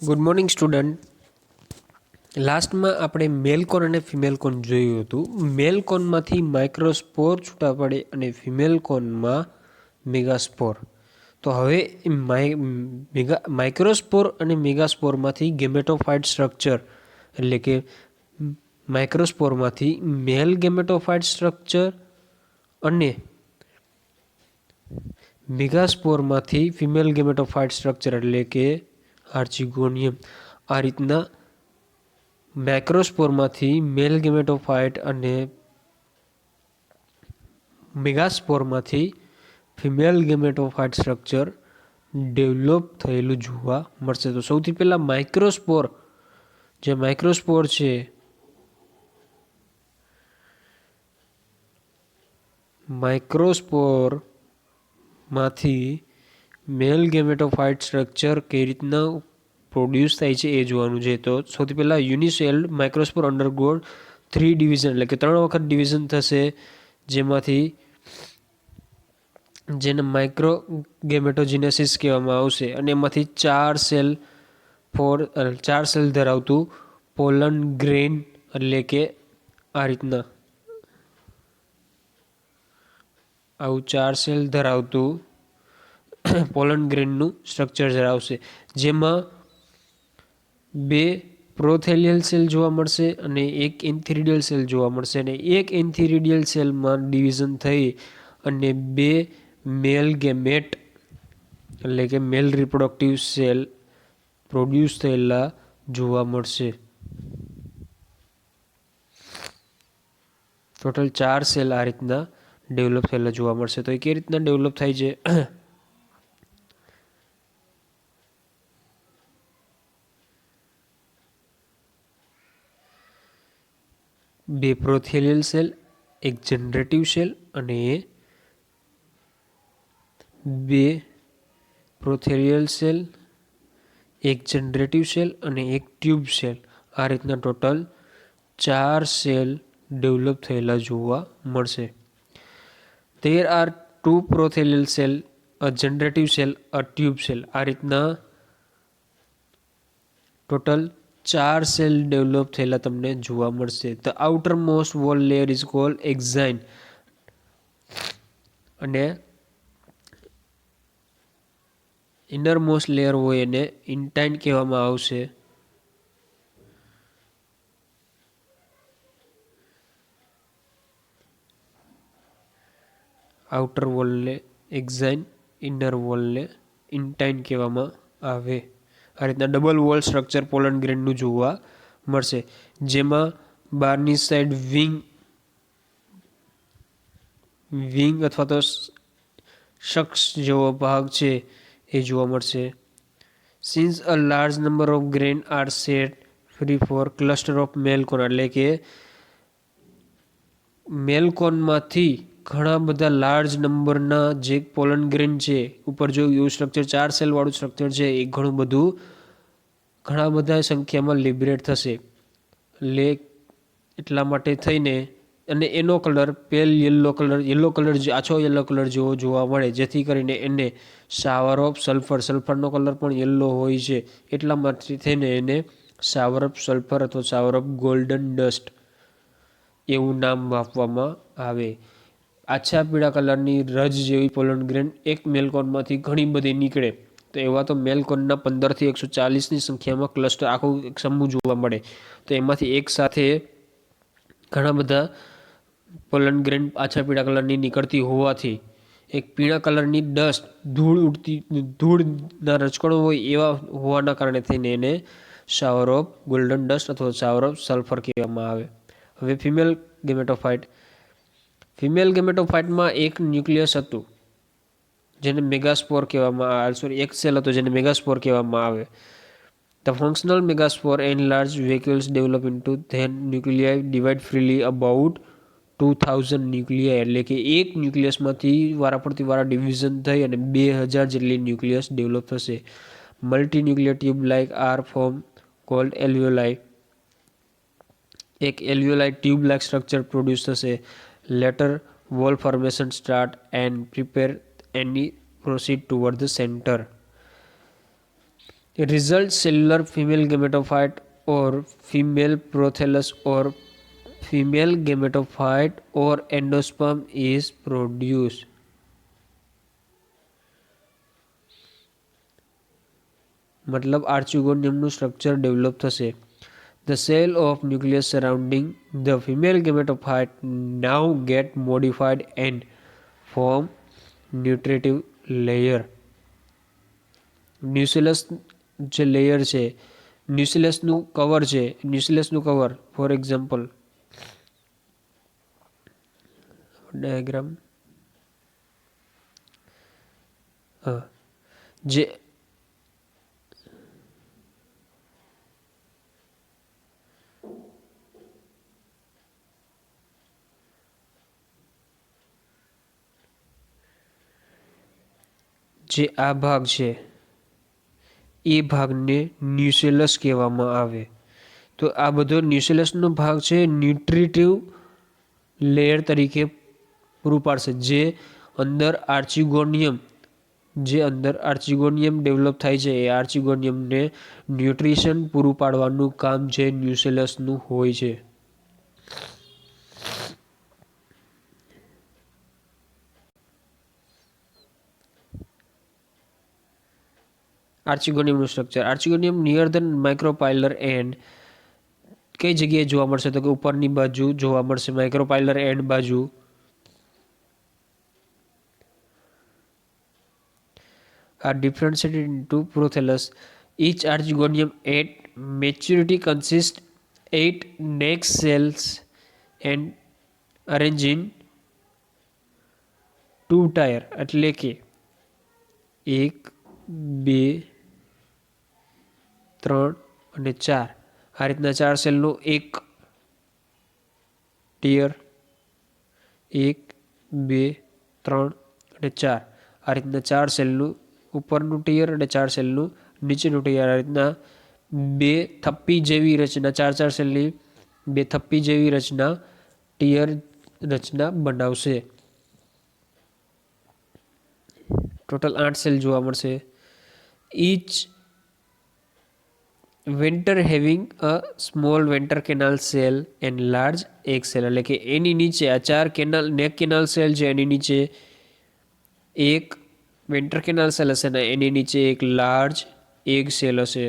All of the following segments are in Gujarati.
Good morning student. લાસ્ટમાં આપણે મેલ કોન અને ફિમેલ કોન જોયું હતું. મેલ કોનમાંથી માઇક્રોસ્પોર છૂટા પડે અને ફિમેલ કોનમાં મેગાસ્પોર. તો હવે માઇક્રોસ્પોર અને મેગાસ્પોરમાંથી ગેમેટોફાઇટ સ્ટ્રક્ચર એટલે કે માઇક્રોસ્પોરમાંથી મેલ ગેમેટોફાઇટ સ્ટ્રક્ચર અને મેગાસ્પોરમાંથી ફિમેલ ગેમેટોફાઇટ સ્ટ્રક્ચર એટલે કે આર્ચિગોનિયમ. આ રીતના માઇક્રોસ્પોરમાંથી મેલ ગેમેટોફાઇટ અને મેગાસ્પોરમાંથી ફિમેલ ગેમેટોફાઇટ સ્ટ્રક્ચર ડેવલપ થયેલું જોવા મળશે. તો સૌથી પહેલાં માઇક્રોસ્પોર છે માઇક્રોસ્પોરમાંથી મેલ ગેમેટોફાઇટ સ્ટ્રક્ચર કઈ રીતના પ્રોડ્યુસ થાય છે એ જોવાનું છે. તો સૌથી પહેલાં યુનિસેલ્ડ માઇક્રોસ્પોર અંડરગો 3 ડિવિઝન એટલે કે 3 વખત ડિવિઝન થશે, જેમાંથી જેને માઇક્રો ગેમેટોજિનેસિસ કહેવામાં આવશે અને એમાંથી 4 સેલ ધરાવતું પોલન ગ્રેન એટલે કે આ રીતના આવું 4 સેલ ધરાવતું પોલન ગ્રેનનું સ્ટ્રક્ચર ધરાવશે, જેમાં 2 પ્રોથેલિયલ સેલ જોવા મળશે અને 1 એન્થિરિડિયલ સેલ જોવા મળશે. અને 1 એન્થિરિડિયલ સેલમાં ડિવિઝન થઈ અને 2 મેલ ગેમેટ એટલે કે મેલ રિપ્રોડક્ટિવ સેલ પ્રોડ્યુસ થયેલા જોવા મળશે. ટોટલ 4 સેલ આ રીતના ડેવલપ થયેલા જોવા મળશે. તો એ કઈ રીતના ડેવલપ થાય છે? 2 પ્રોથેલિયલ સેલ, 1 જનરેટિવ સેલ અને 2 પ્રોથેલિયલ સેલ, 1 જનરેટિવ સેલ અને 1 ટ્યુબ સેલ. આ રીતના ટોટલ 4 સેલ ડેવલપ થયેલા જોવા મળશે. There are 2 prothallial cell, a generative cell, a tube cell. આ રીતના ટોટલ 4 સેલ ડેવલપ થયેલા તમને જોવા મળશે. The outermost wall layer is called axine અને ઇનરમોસ્ટ લેયર હોય એને ઇન્ટાઇન કહેવામાં આવશે. આઉટર વોલને એક્ઝાઇન, ઇનર વોલને ઇન્ટાઇન કહેવામાં આવે. આ રીતના ડબલ વોલ સ્ટ્રક્ચર પોલન ગ્રેનનું જોવા મળશે, જેમાં બહારની સાઈડ વિંગ અથવા તો શખ્સ જેવો ભાગ છે એ જોવા મળશે. Since a large number of grain are set free for cluster of male cone એટલે કે મેલકોનમાંથી ઘણા બધા લાર્જ નંબરના જે પોલન ગ્રેન છે, ઉપર જો એવું સ્ટ્રક્ચર 4 સેલ વાળું સ્ટ્રક્ચર છે એ ઘણા બધા સંખ્યામાં લિબરેટ થશે. એટલા માટે થઈને અને એનો કલર પેલ યલો કલર આછો યલો કલર જેવો જોવા મળે, જેથી કરીને એને શાવર ઓફ સલ્ફરનો કલર પણ યલો હોય છે, એટલા માટે થઈને એને શાવર ઓફ સલ્ફર અથવા શાવર ઓફ ગોલ્ડન ડસ્ટ એવું નામ આપવામાં આવે. આછા પીળા કલરની રજ જેવી પોલન ગ્રેન એક મેલકોનમાંથી ઘણી બધી નીકળે, તો એવા તો મેલકોનના 15 થી 140ની સંખ્યામાં ક્લસ્ટર આખું એક સમૂહ જોવા મળે. તો એમાંથી એક સાથે ઘણા બધા પોલન ગ્રેન આછા પીળા કલરની નીકળતી હોવાથી એક પીળા કલરની ડસ્ટ ધૂળના રજકણો હોય એવા હોવાના કારણે થઈને એને શાવર ઓફ ગોલ્ડન ડસ્ટ અથવા શાવર ઓફ સલ્ફર કહેવામાં આવે. હવે ફિમેલ ગેમેટોફાઇટમાં એક ન્યુક્લિયસ હતું જેને મેગાસ્પોર કહેવામાં આવે, એક સેલ હતો જેને મેગાસ્પોર કહેવામાં આવે. The functional megaspore enlarged vacuoles develop into then nuclei divide freely about 2000 nucleus એટલે કે એક ન્યુક્લિયસમાંથી વારાફરતી ડિવિઝન થઈ અને 2000 જેટલી ન્યુક્લિયસ ડેવલપ થશે. Multinuclear tube like are form called alveoli. એક alveoli tube like structure produce થશે. Later wall formation start and prepare any proceed toward the center. result cellular female gametophyte or female prothallus or female gametophyte or endosperm is produced. मतलब आर्चिगोनियमનું સ્ટ્રક્ચર ડેવલપ થશે. The cell of nucleus surrounding the female gametophyte now get modified and form nutritive layer. Nucleus જે લેયર છે, ન્યુક્લિયસનું કવર છે, ન્યુક્લિયસનું કવર ફોર એક્ઝામ્પલ ડાયાગ્રામ જે જે આ ભાગ છે એ ભાગને ન્યુક્લિયસ કહેવામાં આવે. તો આ બધો ન્યુક્લિયસનો ભાગ છે ન્યુટ્રિટિવ લેયર તરીકે પૂરું પાડશે. જે અંદર આર્ચિગોનિયમ ડેવલપ થાય છે એ આર્ચિગોનિયમને ન્યુટ્રિશન પૂરું પાડવાનું કામ જે ન્યુક્લિયસનું હોય છે. આર્ચિગોનિયમનું સ્ટ્રક્ચર. આર્ચિગોનિયમ નિયર ધ માઇક્રોપાઇલર એન્ડ કઈ જગ્યાએ જોવા મળશે? તો કે ઉપરની બાજુ જોવા મળશે, માઇક્રોપાઇલર એન્ડ બાજુ. are differentiated into prothallus. Each archegonium at maturity consists 8 neck cells and arranged in 2 tier. એટલે કે 1, 2, 3 અને 4 આ રીતના 4 સેલનું એક ટીયર, 1, 2, 3 અને 4 આ રીતના 4 સેલનું ઉપરનું ટીયર અને 4 સેલનું નીચેનું ટીયર. આ રીતના 2 થપ્પી જેવી રચના, 4 સેલની 2 થપ્પી જેવી રચના ટીયર રચના બનાવશે. ટોટલ 8 સેલ જોવા મળશે. each venter having a small venter canal cell and large egg cell. એટલે કે એની નીચે આ 4 કેનાલ નેક કેનાલ સેલ છે, એની નીચે એક વેન્ટર કેનાલ સેલ હશે ને એની નીચે એક લાર્જ એગ સેલ હશે.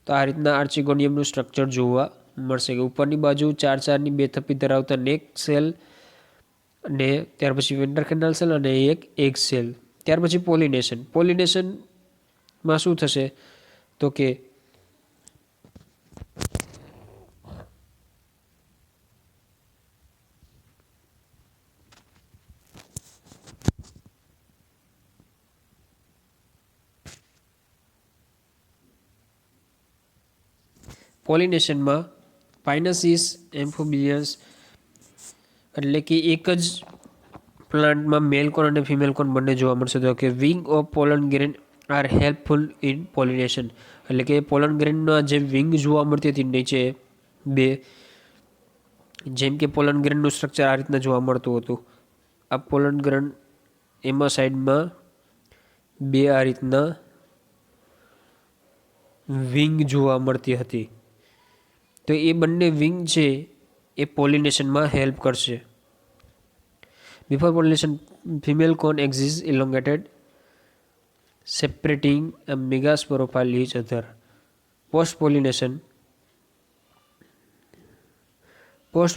તો આ રીતના આર્ચિગોનિયમનું સ્ટ્રક્ચર જોવા મળશે કે ઉપરની બાજુ 4-4ની 2 થપ્પી ધરાવતા નેક સેલ અને ત્યાર પછી વેન્ટર કેનાલ સેલ અને એક એગ સેલ. ત્યાર પછી પોલિનેશનમાં શું થશે? તો કે પોલિનેશનમાં પાઇનસીસ એમ્ફોબિયસ એટલે કે એક જ પ્લાન્ટમાં મેલ કોન અને ફિમેલ કોન બંને જોવા મળશે. તો કે wing of pollen grain are helpful in pollination. એટલે કે પોલન ગ્રેનના જે વિંગ જોવા મળતી હતી નીચે 2, જેમ કે પોલન ગ્રેનનું સ્ટ્રક્ચર આ રીતના જોવા મળતું હતું. આ પોલન ગ્રેન એમાં સાઈડમાં 2 આ રીતના વિંગ જોવા મળતી હતી. તો એ બંને વિંગ છે એ પોલિનેશનમાં હેલ્પ કરશે. Before pollination female cone exist elongated separating a megasporophyll each other. Post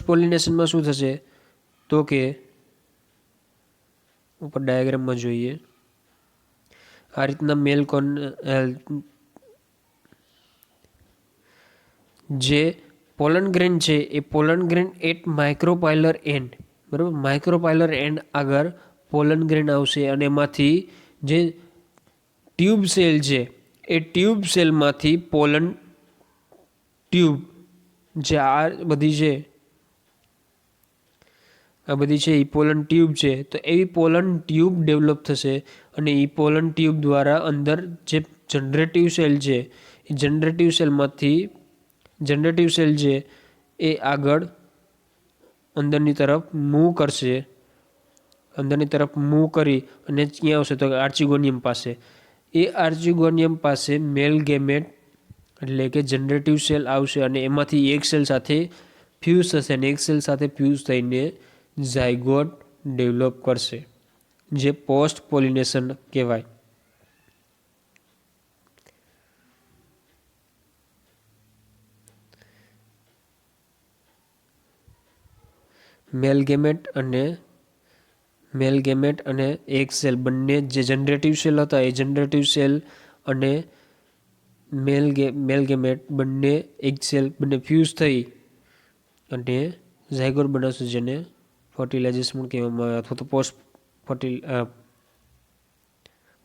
પોલિનેશનમાં શું થશે? તો કે ઉપર ડાયાગ્રામમાં જોઈએ આ રીતના મેલ કોન જે પોલન ગ્રેન છે એ પોલન ગ્રેન એટ માઇક્રોપાઇલર એન્ડ, બરાબર, માઇક્રોપાઇલર એન્ડ આગળ પોલન ગ્રેન આવશે અને એમાંથી જે ટ્યુબ સેલ છે એ ટ્યુબ સેલમાંથી પોલન ટ્યુબ જે આ બધી છે એ પોલન ટ્યુબ છે. તો એવી પોલન ટ્યુબ ડેવલપ થશે અને એ પોલન ટ્યુબ દ્વારા અંદર જે જનરેટિવ સેલ છે એ જનરેટિવ સેલ છે એ આગળ અંદરની તરફ મૂવ કરશે. અંદરની તરફ મૂવ કરી અને ક્યાં આવશે? તો આર્ચિગોનિયમ પાસે. એ આર્ચિગોનિયમ પાસે મેલ ગેમેટ એટલે કે જનરેટિવ સેલ આવશે અને એમાંથી એક સેલ સાથે ફ્યુઝ થશે અને એક સેલ સાથે ફ્યુઝ થઈને ઝાયગોટ ડેવલપ કરશે, જે પોસ્ટ પોલિનેશન કહેવાય. મેલ ગેમેટ અને એક સેલ બંને જે જનરેટિવ સેલ હતા એ જનરેટિવ સેલ અને મેલ ગેમેટ બંને એક સેલ બંને ફ્યુઝ થઈ અને ઝાયગોટ બનાવશે, જેને ફર્ટિલાઇઝેશન કહેવામાં આવે અથવા તો પોસ્ટ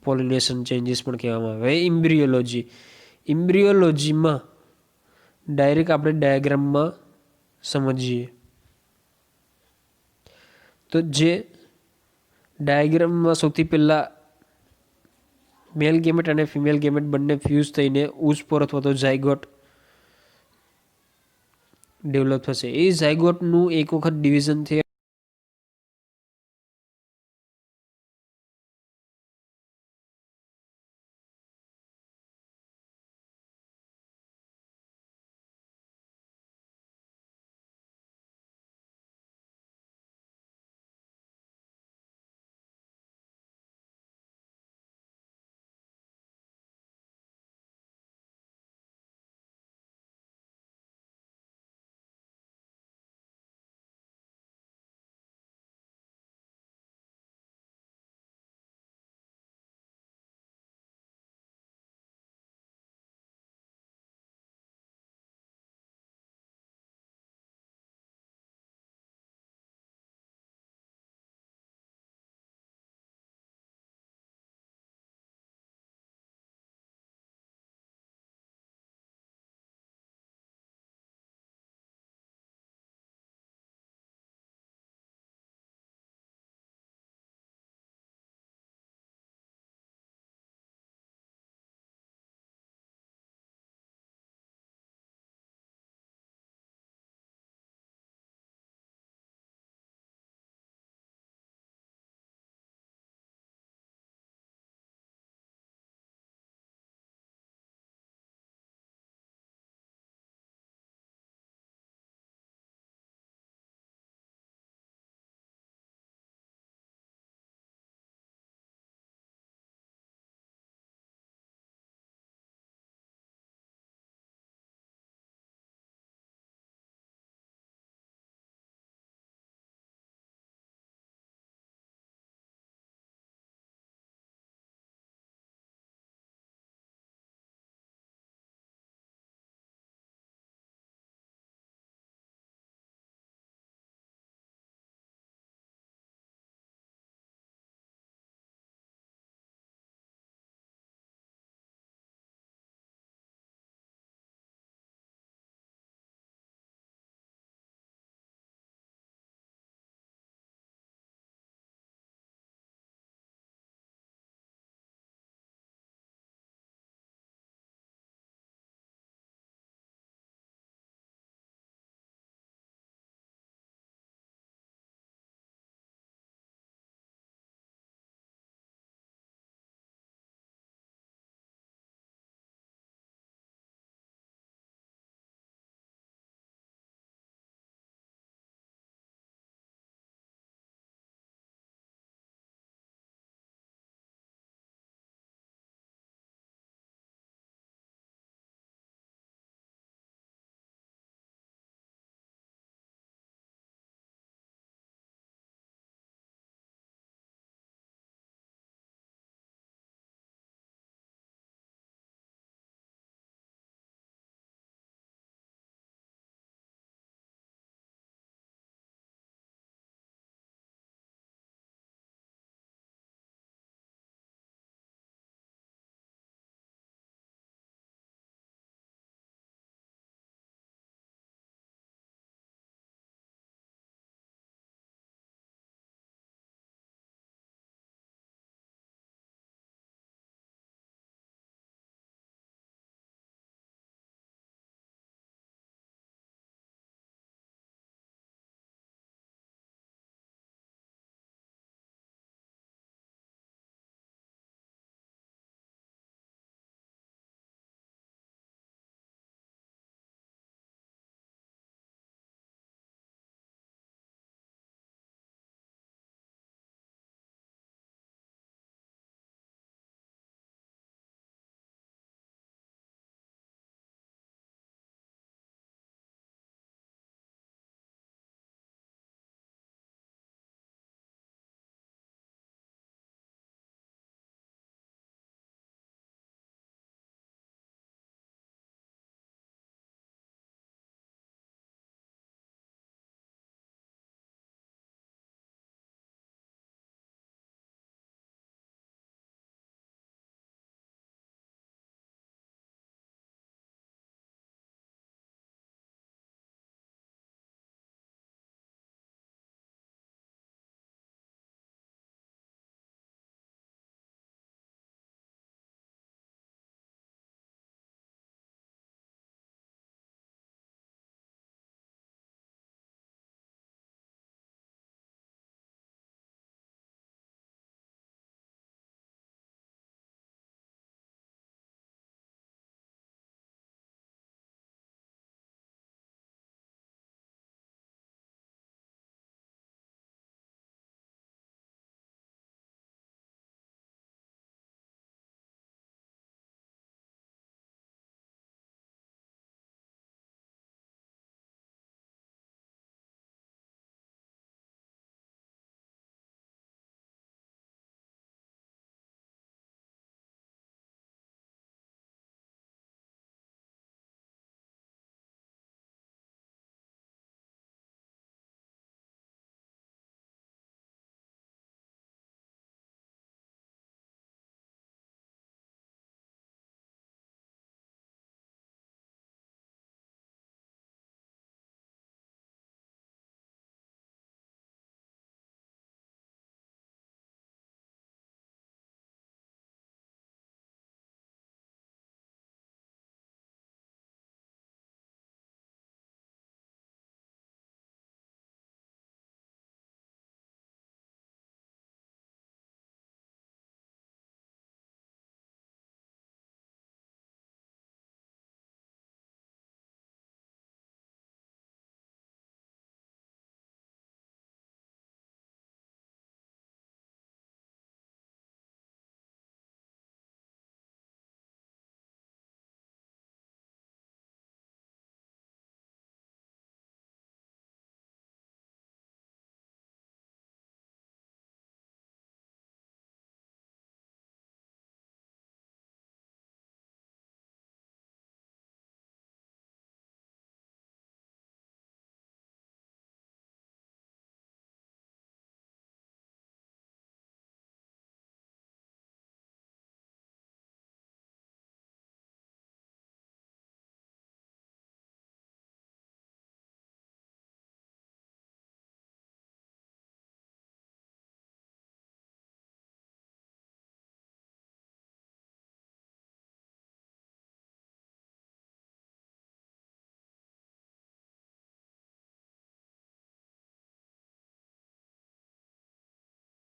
પોલિનેશન ચેન્જીસ પણ કહેવામાં આવે. ઇમ્બ્રિયોલોજીમાં ડાયરેક્ટ આપણે ડાયાગ્રામમાં સમજીએ તો જે ડાયાગ્રામમાં સૌથી પહેલાં મેલ ગેમેટ અને ફિમેલ ગેમેટ બંને ફ્યુઝ થઈને ઉસ્પોર અથવા તો ઝાયગોટ ડેવલપ થશે. એ ઝાયગોટનું એક વખત ડિવિઝન થયા